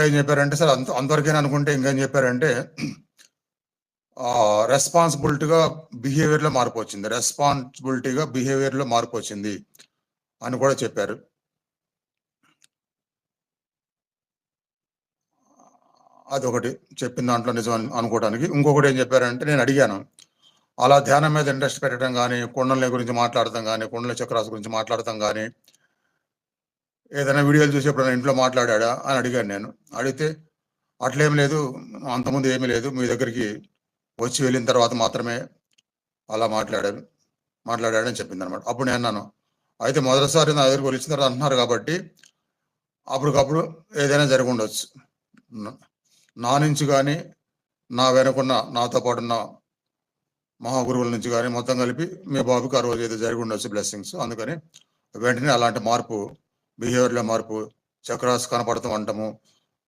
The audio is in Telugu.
ఏం చెప్పారంటే సార్ అంతవరకేనా అనుకుంటే ఇంకేం చెప్పారంటే రెస్పాన్సిబిలిటీగా బిహేవియర్లో మార్పు వచ్చింది అని కూడా చెప్పారు. అదొకటి చెప్పిన దాంట్లో నిజం అనుకోవడానికి. ఇంకొకటి ఏం చెప్పారంటే నేను అడిగాను, అలా ధ్యానం మీద ఇంట్రెస్ట్ పెట్టడం కానీ, కుండలిని గురించి మాట్లాడటం కానీ, కుండలి చక్రాస్ గురించి మాట్లాడటం కానీ, ఏదైనా వీడియోలు చూసి ఎప్పుడైనా ఇంట్లో మాట్లాడా అని అడిగాను నేను. అడిగితే అట్లేం లేదు, అంతకుముందు ఏమీ లేదు, మీ దగ్గరికి వచ్చి వెళ్ళిన తర్వాత మాత్రమే అలా మాట్లాడాడని చెప్పిందనమాట. అప్పుడు నేను అన్నాను, అయితే మొదటిసారి నా దగ్గరికి వచ్చిన తర్వాత అంటున్నారు కాబట్టి అప్పటికప్పుడు ఏదైనా జరిగి ఉండొచ్చు. నా నుంచి కానీ, నా వెనకున్న నాతో పాటున్న మహాగురువుల నుంచి కానీ మొత్తం కలిపి మీ బాబుకి ఆ రోజు ఏదో జరిగి ఉండొచ్చు బ్లెస్సింగ్స్. అందుకని వెంటనే అలాంటి మార్పు, బిహేవియర్లో మార్పు, చక్రాస్ కనపడతాం అంటాము,